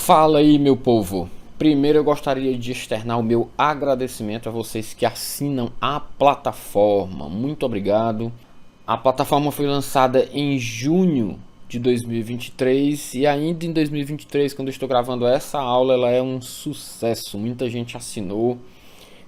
Fala aí, meu povo. Primeiro eu gostaria de externar o meu agradecimento a vocês que assinam a plataforma. Muito obrigado. A plataforma foi lançada em junho de 2023 e ainda em 2023, quando eu estou gravando essa aula, ela é um sucesso. Muita gente assinou,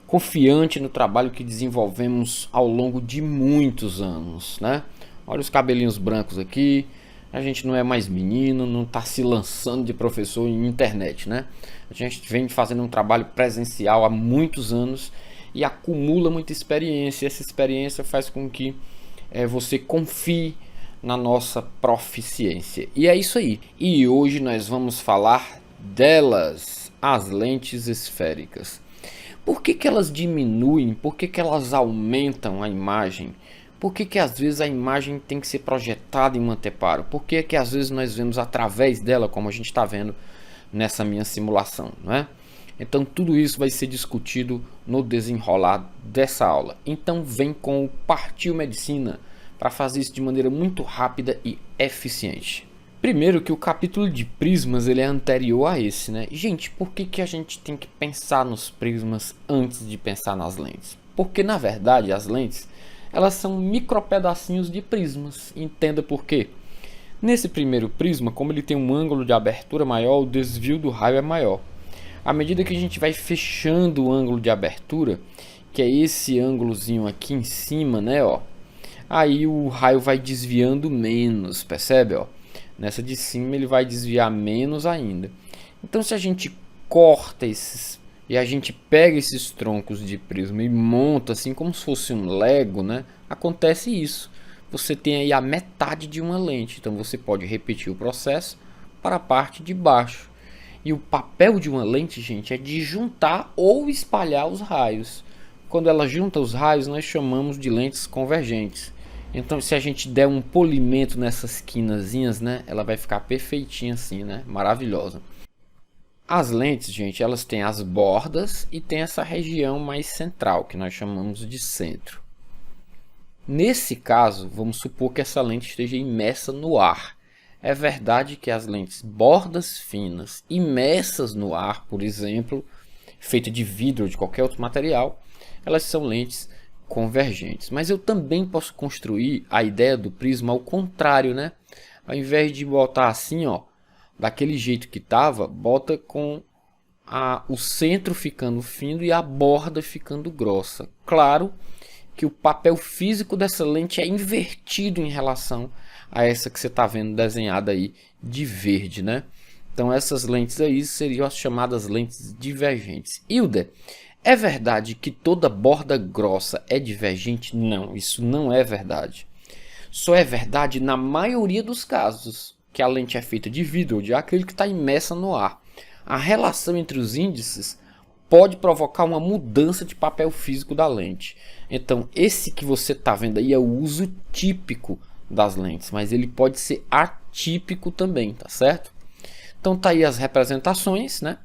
confiante no trabalho que desenvolvemos ao longo de muitos anos, né? Olha os cabelinhos brancos aqui. A gente não é mais menino, não está se lançando de professor em internet, né? A gente vem fazendo um trabalho presencial há muitos anos e acumula muita experiência. Essa experiência faz com que você confie na nossa proficiência. E é isso aí. E hoje nós vamos falar delas, as lentes esféricas. Por que elas diminuem? Por que elas aumentam a imagem? Por que às vezes a imagem tem que ser projetada em um anteparo? Por que às vezes nós vemos através dela, como a gente está vendo nessa minha simulação, não é? Então tudo isso vai ser discutido no desenrolar dessa aula. Então vem com o Partiu Medicina para fazer isso de maneira muito rápida e eficiente. Primeiro que o capítulo de prismas ele é anterior a esse, né? Gente, por que a gente tem que pensar nos prismas antes de pensar nas lentes? Porque na verdade as lentes elas são micropedacinhos de prismas. Entenda por quê. Nesse primeiro prisma, como ele tem um ângulo de abertura maior, o desvio do raio é maior. À medida que a gente vai fechando o ângulo de abertura, que é esse ângulozinho aqui em cima, né, ó, aí o raio vai desviando menos, percebe, ó? Nessa de cima ele vai desviar menos ainda. Então se a gente corta esses e a gente pega esses troncos de prisma e monta assim como se fosse um Lego, né? Acontece isso. Você tem aí a metade de uma lente, então você pode repetir o processo para a parte de baixo. E o papel de uma lente, gente, é de juntar ou espalhar os raios. Quando ela junta os raios, nós chamamos de lentes convergentes. Então, se a gente der um polimento nessas quinazinhas, né, ela vai ficar perfeitinha assim, né? Maravilhosa. As lentes, gente, elas têm as bordas e tem essa região mais central, que nós chamamos de centro. Nesse caso, vamos supor que essa lente esteja imersa no ar. É verdade que as lentes bordas finas imersas no ar, por exemplo, feita de vidro ou de qualquer outro material, elas são lentes convergentes. Mas eu também posso construir a ideia do prisma ao contrário, né? Ao invés de botar assim, ó, daquele jeito que estava, bota com o centro ficando fino e a borda ficando grossa. Claro que o papel físico dessa lente é invertido em relação a essa que você está vendo desenhada aí de verde, né? Então essas lentes aí seriam as chamadas lentes divergentes. Hilda, é verdade que toda borda grossa é divergente? Não, isso não é verdade. Só é verdade na maioria dos casos que a lente é feita de vidro ou de acrílico que está imersa no ar. A relação entre os índices pode provocar uma mudança de papel físico da lente. Então, esse que você está vendo aí é o uso típico das lentes, mas ele pode ser atípico também, tá certo? Então, tá aí as representações, né?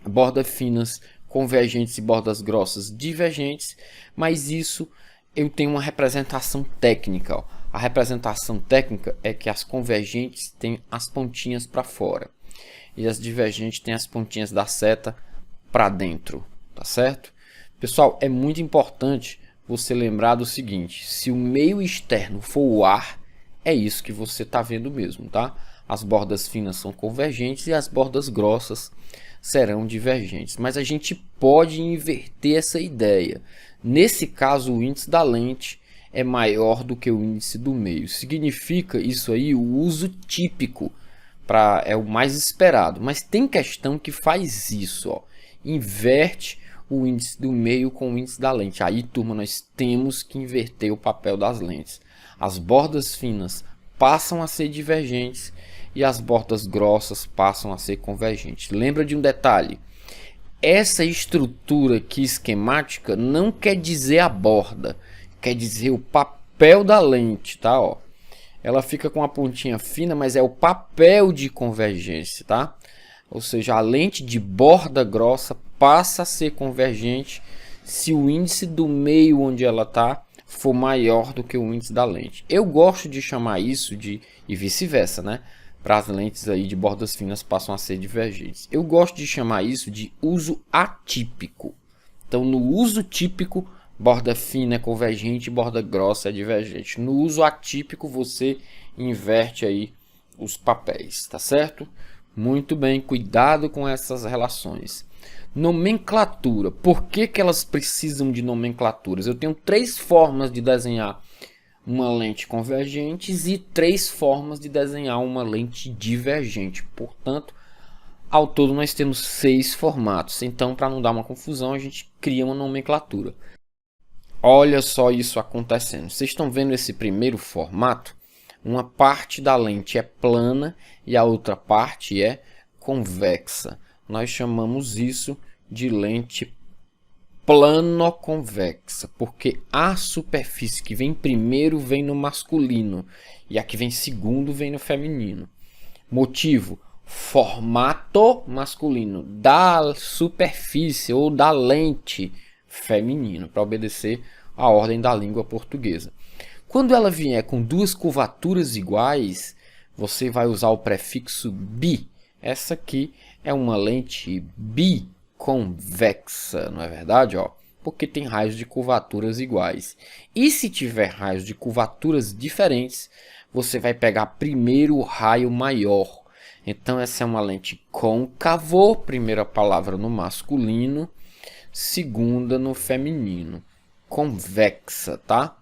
Bordas finas convergentes e bordas grossas divergentes, mas isso eu tenho uma representação técnica, ó. A representação técnica é que as convergentes têm as pontinhas para fora e as divergentes têm as pontinhas da seta para dentro, tá certo? Pessoal, é muito importante você lembrar do seguinte: se o meio externo for o ar, é isso que você está vendo mesmo, tá? As bordas finas são convergentes e as bordas grossas serão divergentes. Mas a gente pode inverter essa ideia. Nesse caso, o índice da lente é maior do que o índice do meio. Significa isso aí o uso típico é o mais esperado. Mas tem questão que faz isso, ó. Inverte o índice do meio com o índice da lente. Aí, turma, nós temos que inverter o papel das lentes. As bordas finas passam a ser divergentes e as bordas grossas passam a ser convergentes. Lembra de um detalhe: essa estrutura aqui esquemática não quer dizer a borda, quer dizer o papel da lente, tá? Ó, ela fica com a pontinha fina, mas é o papel de convergência, tá? Ou seja, a lente de borda grossa passa a ser convergente se o índice do meio onde ela está for maior do que o índice da lente. Eu gosto de chamar isso de, e vice-versa, né? para as lentes aí de bordas finas passam a ser divergentes. Eu gosto de chamar isso de uso atípico. Então, no uso típico, borda fina é convergente, borda grossa é divergente. No uso atípico, você inverte aí os papéis, tá certo? Muito bem, cuidado com essas relações. Nomenclatura. Por que elas precisam de nomenclaturas? Eu tenho 3 formas de desenhar uma lente convergente e 3 formas de desenhar uma lente divergente. Portanto, ao todo nós temos 6 formatos. Então, para não dar uma confusão, a gente cria uma nomenclatura. Olha só isso acontecendo. Vocês estão vendo esse primeiro formato? Uma parte da lente é plana e a outra parte é convexa. Nós chamamos isso de lente plano-convexa, porque a superfície que vem primeiro vem no masculino e a que vem segundo vem no feminino. Motivo: formato masculino da superfície ou da lente feminino, para obedecer à ordem da língua portuguesa. Quando ela vier com 2 curvaturas iguais, você vai usar o prefixo bi. Essa aqui é uma lente biconvexa, não é verdade? Porque tem raios de curvaturas iguais. E se tiver raios de curvaturas diferentes, você vai pegar primeiro o raio maior. Então, essa é uma lente côncavo, primeira palavra no masculino, segunda no feminino. Convexa, tá?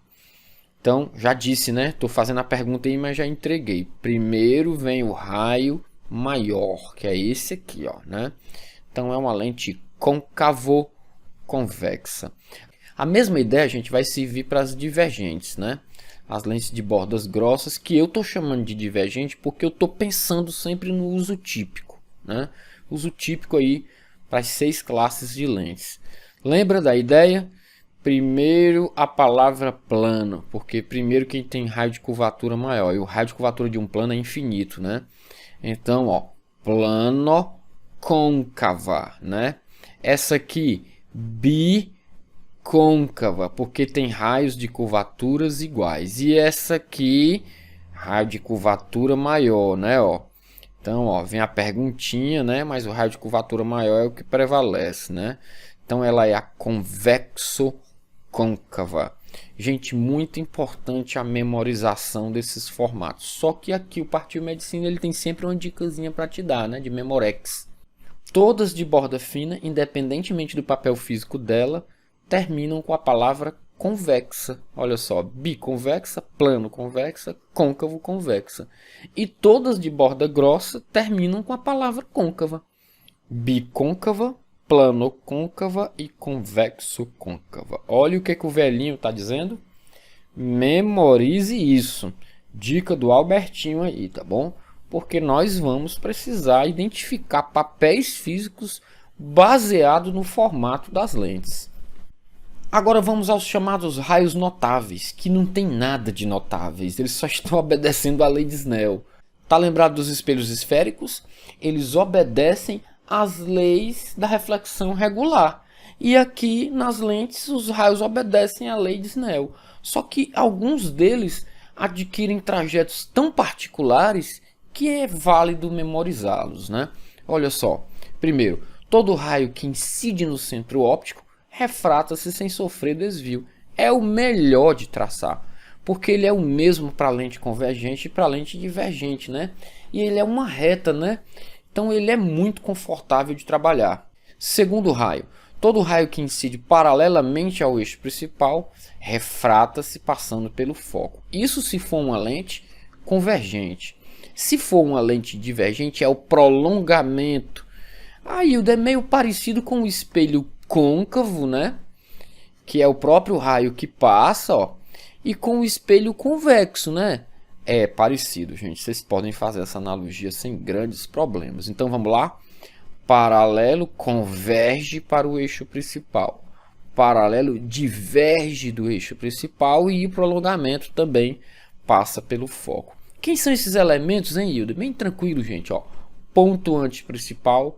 Então, já disse, né? Estou fazendo a pergunta aí, mas já entreguei. Primeiro vem o raio maior, que é esse aqui, né? Então, é uma lente côncavo-convexa. A mesma ideia a gente vai servir para as divergentes, né? As lentes de bordas grossas, que eu estou chamando de divergente porque eu estou pensando sempre no uso típico, né? Uso típico aí para as 6 classes de lentes. Lembra da ideia? Primeiro a palavra plano, porque primeiro quem tem raio de curvatura maior, e o raio de curvatura de um plano é infinito, né? Então, plano côncava, né? Essa aqui, bicôncava, porque tem raios de curvaturas iguais. E essa aqui, raio de curvatura maior, né? Então, vem a perguntinha, né? Mas o raio de curvatura maior é o que prevalece, né? Então, ela é a convexo-côncava. Gente, muito importante a memorização desses formatos. Só que aqui o Partiu Medicina ele tem sempre uma dicasinha para te dar, né? De Memorex. Todas de borda fina, independentemente do papel físico dela, terminam com a palavra convexa. Olha só, biconvexa, plano convexa, côncavo convexa. E todas de borda grossa terminam com a palavra côncava. Bicôncava, plano côncava e convexo côncava. Olha o que o velhinho está dizendo. Memorize isso. Dica do Albertinho aí, tá bom? Porque nós vamos precisar identificar papéis físicos baseado no formato das lentes. Agora vamos aos chamados raios notáveis, que não tem nada de notáveis, eles só estão obedecendo à lei de Snell. Tá lembrado dos espelhos esféricos? Eles obedecem às leis da reflexão regular. E aqui nas lentes os raios obedecem à lei de Snell. Só que alguns deles adquirem trajetos tão particulares que é válido memorizá-los, né? Olha só, primeiro, todo raio que incide no centro óptico refrata-se sem sofrer desvio. É o melhor de traçar, porque ele é o mesmo para lente convergente e para lente divergente, né? E ele é uma reta, né? Então ele é muito confortável de trabalhar. Segundo raio, todo raio que incide paralelamente ao eixo principal refrata-se passando pelo foco. Isso se for uma lente convergente. Se for uma lente divergente, é o prolongamento. Aí é meio parecido com o espelho côncavo, né? Que é o próprio raio que passa, e com o espelho convexo, né? É parecido, gente. Vocês podem fazer essa analogia sem grandes problemas. Então vamos lá. Paralelo converge para o eixo principal. Paralelo diverge do eixo principal e o prolongamento também passa pelo foco. Quem são esses elementos, hein, Hilda? Bem tranquilo, gente. Ponto antiprincipal,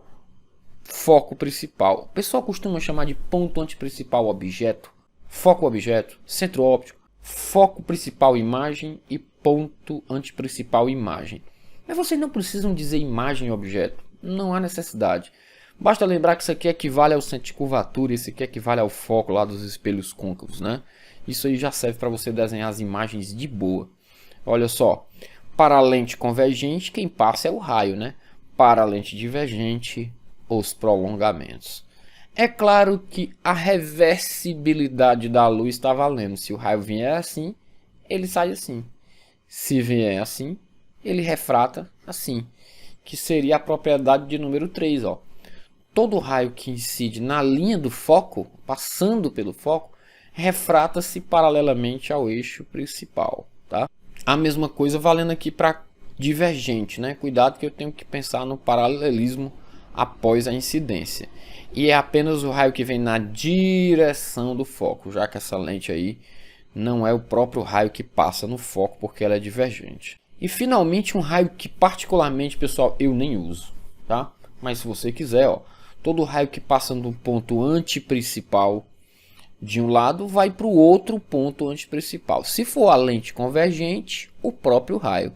foco principal. O pessoal costuma chamar de ponto antiprincipal objeto, foco objeto, centro óptico, foco principal imagem e ponto antiprincipal imagem. Mas vocês não precisam dizer imagem e objeto, não há necessidade. Basta lembrar que isso aqui equivale ao centro de curvatura, isso aqui equivale ao foco lá dos espelhos côncavos, né? Isso aí já serve para você desenhar as imagens de boa. Olha só, para a lente convergente, quem passa é o raio, né? Para a lente divergente, os prolongamentos. É claro que a reversibilidade da luz está valendo. Se o raio vier assim, ele sai assim. Se vier assim, ele refrata assim. Que seria a propriedade de número 3, ó. Todo raio que incide na linha do foco, passando pelo foco, refrata-se paralelamente ao eixo principal, tá? A mesma coisa valendo aqui para divergente, né? Cuidado que eu tenho que pensar no paralelismo após a incidência. E é apenas o raio que vem na direção do foco, já que essa lente aí não é o próprio raio que passa no foco, porque ela é divergente. E finalmente um raio que particularmente, pessoal, eu nem uso, tá? Mas se você quiser, ó, todo raio que passa no ponto antiprincipal de um lado vai para o outro ponto antiprincipal. Se for a lente convergente, o próprio raio.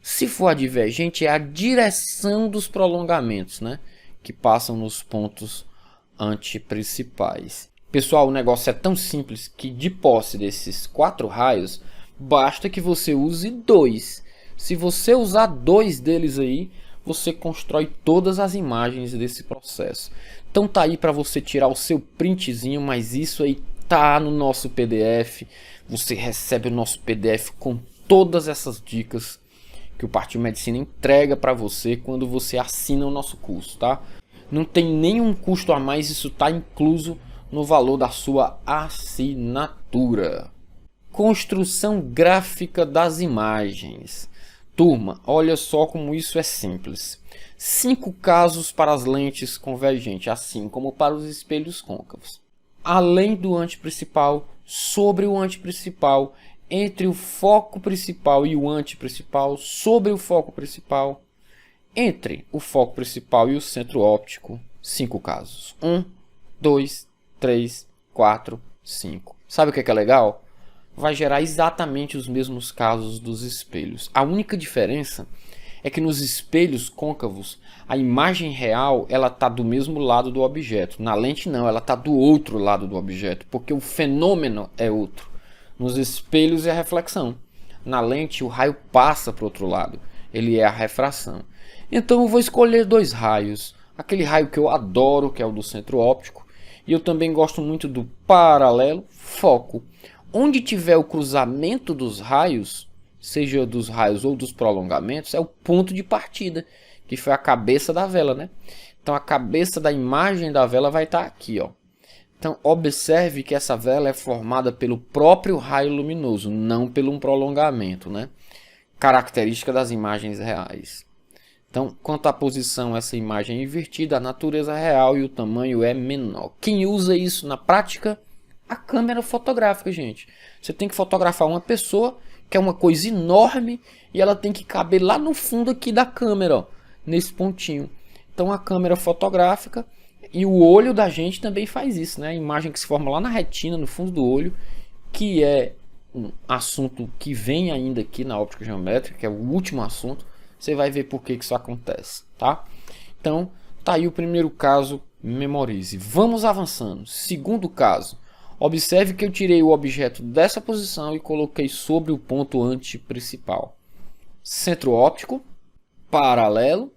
Se for a divergente, é a direção dos prolongamentos, né, que passam nos pontos antiprincipais. Pessoal, o negócio é tão simples que de posse desses 4 raios, basta que você use 2. Se você usar 2 deles aí, você constrói todas as imagens desse processo. Então tá aí para você tirar o seu printzinho, mas isso aí tá no nosso PDF. Você recebe o nosso PDF com todas essas dicas que o Partiu Medicina entrega para você quando você assina o nosso curso, tá? Não tem nenhum custo a mais, isso está incluso no valor da sua assinatura. Construção gráfica das imagens. Turma, olha só como isso é simples. 5 casos para as lentes convergentes, assim como para os espelhos côncavos. Além do antiprincipal, sobre o antiprincipal, entre o foco principal e o antiprincipal, sobre o foco principal, entre o foco principal e o centro óptico, 5 casos. 1, 2, 3, 4, 5. Sabe o que é legal? Vai gerar exatamente os mesmos casos dos espelhos. A única diferença é que nos espelhos côncavos a imagem real ela está do mesmo lado do objeto. Na lente não, ela está do outro lado do objeto, porque o fenômeno é outro. Nos espelhos é a reflexão. Na lente o raio passa para o outro lado, ele é a refração. Então eu vou escolher 2 raios. Aquele raio que eu adoro, que é o do centro óptico, e eu também gosto muito do paralelo, foco. Onde tiver o cruzamento dos raios, seja dos raios ou dos prolongamentos, é o ponto de partida, que foi a cabeça da vela, né? Então a cabeça da imagem da vela vai estar aqui, ó. Então observe que essa vela é formada pelo próprio raio luminoso, não pelo um prolongamento, né? Característica das imagens reais. Então, quanto à posição, essa imagem é invertida, a natureza é real e o tamanho é menor. Quem usa isso na prática? A câmera fotográfica, gente. Você tem que fotografar uma pessoa, que é uma coisa enorme, e ela tem que caber lá no fundo aqui da câmera, ó, nesse pontinho. Então a câmera fotográfica e o olho da gente também faz isso, né? A imagem que se forma lá na retina, no fundo do olho, que é um assunto que vem ainda aqui na óptica geométrica, que é o último assunto. Você vai ver por que isso acontece, tá? Então, tá aí o primeiro caso, memorize. Vamos avançando. Segundo caso, observe que eu tirei o objeto dessa posição e coloquei sobre o ponto antiprincipal. Centro óptico, paralelo,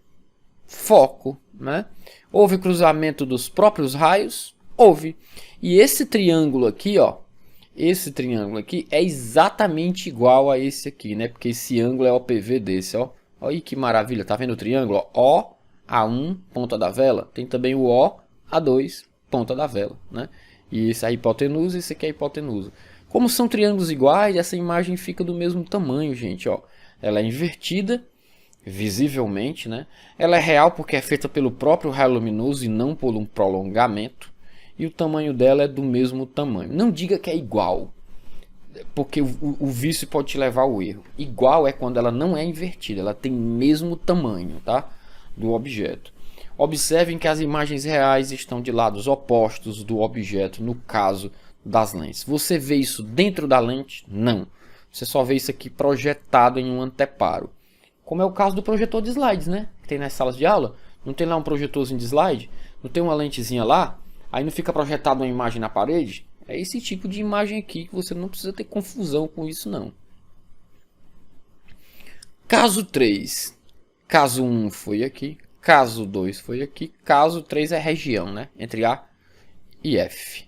foco, né? Houve cruzamento dos próprios raios? Houve. E esse triângulo aqui, ó, esse triângulo aqui é exatamente igual a esse aqui, né? Porque esse ângulo é OPV desse, ó. Olha que maravilha, tá vendo o triângulo? Ó, O, A1, ponta da vela. Tem também o O, A2, ponta da vela, né? E esse é a hipotenusa, esse aqui é a hipotenusa. Como são triângulos iguais, essa imagem fica do mesmo tamanho, gente, ó. Ela é invertida, visivelmente, né? Ela é real porque é feita pelo próprio raio luminoso e não por um prolongamento. E o tamanho dela é do mesmo tamanho. Não diga que é igual, porque o vício pode te levar ao erro. Igual é quando ela não é invertida, ela tem o mesmo tamanho, tá? Do objeto. Observem que as imagens reais estão de lados opostos do objeto, no caso das lentes. Você vê isso dentro da lente? Não. Você só vê isso aqui projetado em um anteparo. como é o caso do projetor de slides, né? Que tem nas salas de aula. Não tem lá um projetorzinho de slide? Não tem uma lentezinha lá? Aí não fica projetada uma imagem na parede? É esse tipo de imagem aqui que você não precisa ter confusão com isso não. Caso 3. Caso 1 foi aqui. Caso 2 foi aqui. Caso 3 é região, né? Entre A e F.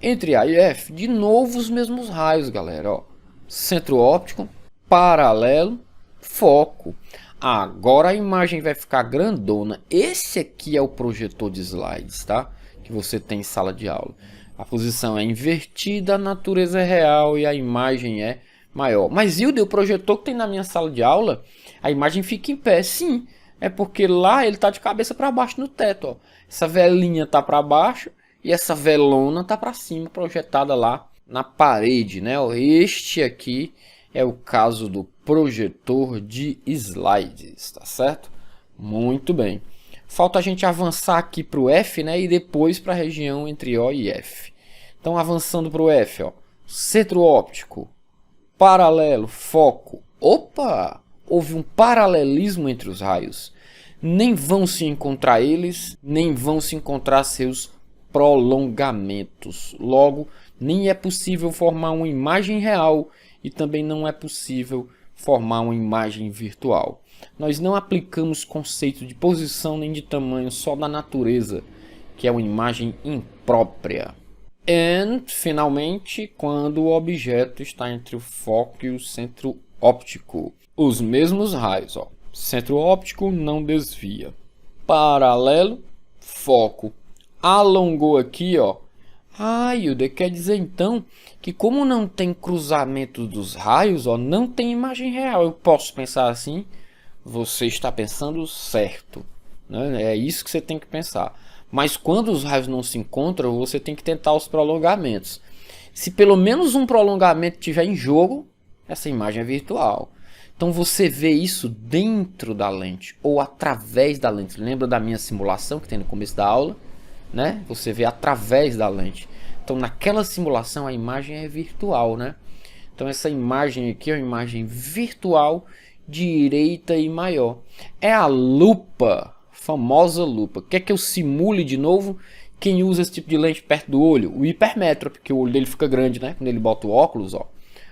Entre A e F, de novo os mesmos raios, galera. Ó. Centro óptico, paralelo, foco. Agora a imagem vai ficar grandona. Esse aqui é o projetor de slides, tá? Que você tem em sala de aula. A posição é invertida, a natureza é real e a imagem é maior. Mas Hilde, o projetor que tem na minha sala de aula, a imagem fica em pé. Sim, é porque lá ele está de cabeça para baixo no teto. Ó. Essa velinha está para baixo e essa velona está para cima, projetada lá na parede, né? Ó, este aqui é o caso do projetor de slides, tá certo? Muito bem. Falta a gente avançar aqui para o F, né? E depois para a região entre O e F. Então, avançando para o F, ó. Centro óptico, paralelo, foco. Opa! Houve um paralelismo entre os raios. Nem vão se encontrar eles, nem vão se encontrar seus prolongamentos. Logo, nem é possível formar uma imagem real e também não é possível formar uma imagem virtual. Nós não aplicamos conceito de posição nem de tamanho, só da natureza, que é uma imagem imprópria. E, finalmente, quando o objeto está entre o foco e o centro óptico. Os mesmos raios, ó. Centro óptico não desvia. Paralelo, foco. Alongou aqui, ó. Hilde, quer dizer então que como não tem cruzamento dos raios, ó, não tem imagem real. Eu posso pensar assim? Você está pensando certo, né? É isso que você tem que pensar. Mas quando os raios não se encontram, você tem que tentar os prolongamentos. Se pelo menos um prolongamento estiver em jogo, essa imagem é virtual. Então você vê isso dentro da lente ou através da lente. Lembra da minha simulação que tem no começo da aula? Né? Você vê através da lente. Então naquela simulação a imagem é virtual, né? Então essa imagem aqui é uma imagem virtual, direita e maior. É a lupa, famosa lupa. Quer que eu simule de novo? Quem usa esse tipo de lente perto do olho? O hipermétrope, porque o olho dele fica grande, né? Quando ele bota o óculos, ó.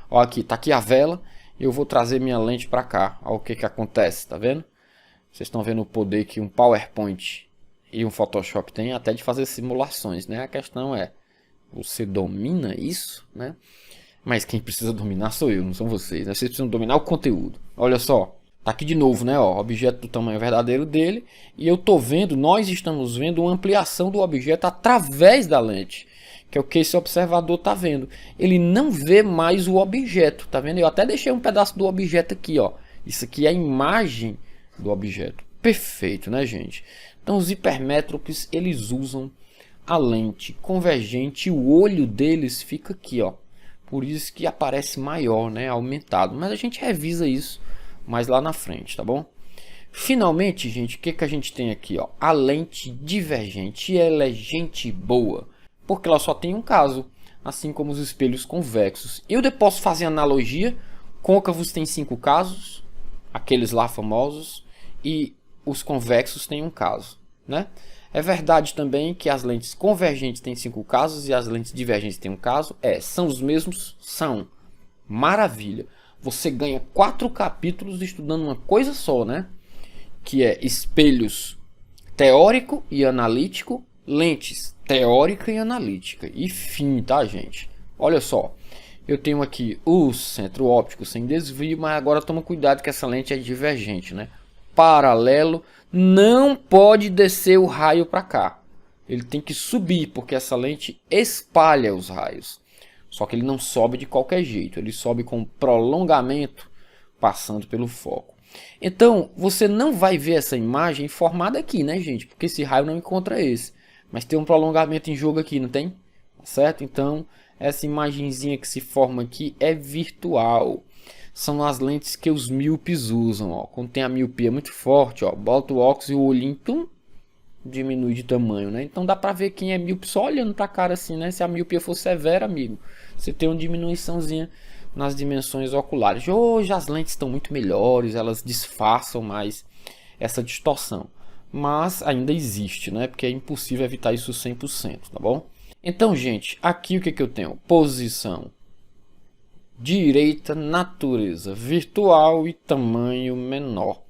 Ó aqui, tá aqui a vela. Eu vou trazer minha lente para cá. Olha o que que acontece, tá vendo? Vocês estão vendo o poder que um PowerPoint e um Photoshop tem até de fazer simulações, né? A questão é, você domina isso, né? Mas quem precisa dominar sou eu, não são vocês, né? Vocês precisam dominar o conteúdo. Olha só, tá aqui de novo, né? Ó, objeto do tamanho verdadeiro dele. E eu tô vendo, nós estamos vendo uma ampliação do objeto através da lente. Que é o que esse observador tá vendo. Ele não vê mais o objeto, tá vendo? Eu até deixei um pedaço do objeto aqui, ó. Isso aqui é a imagem do objeto. Perfeito, né, gente? Então os hipermétropes, eles usam a lente convergente e o olho deles fica aqui, ó. Por isso que aparece maior, né, aumentado. Mas a gente revisa isso mais lá na frente, tá bom? Finalmente, gente, o que que a gente tem aqui, ó? A lente divergente, e ela é gente boa, porque ela só tem um caso, assim como os espelhos convexos. Eu posso fazer analogia, côncavos tem 5 casos, aqueles lá famosos, e os convexos têm um caso, né? É verdade também que as lentes convergentes têm 5 casos e as lentes divergentes têm um caso. São os mesmos? São. Maravilha. Você ganha 4 capítulos estudando uma coisa só, né? Que é espelhos teórico e analítico, lentes teórica e analítica. E fim, tá, gente? Olha só. Eu tenho aqui o centro óptico sem desvio, mas agora toma cuidado que essa lente é divergente, né? Paralelo, não pode descer o raio para cá. Ele tem que subir, porque essa lente espalha os raios. Só que ele não sobe de qualquer jeito, ele sobe com prolongamento passando pelo foco. Então, você não vai ver essa imagem formada aqui, né, gente? Porque esse raio não encontra esse. Mas tem um prolongamento em jogo aqui, não tem? Certo? Então, essa imagenzinha que se forma aqui é virtual. São as lentes que os míopes usam, ó. Quando tem a miopia muito forte, ó, bota o óculos e o olhinho diminui de tamanho, né? Então dá pra ver quem é míope só olhando pra cara assim, né? Se a miopia for severa, amigo, você tem uma diminuiçãozinha nas dimensões oculares. Hoje as lentes estão muito melhores, elas disfarçam mais essa distorção, mas ainda existe, né? Porque é impossível evitar isso 100%, tá bom? Então, gente, aqui o que eu tenho? Posição direita, natureza virtual e tamanho menor.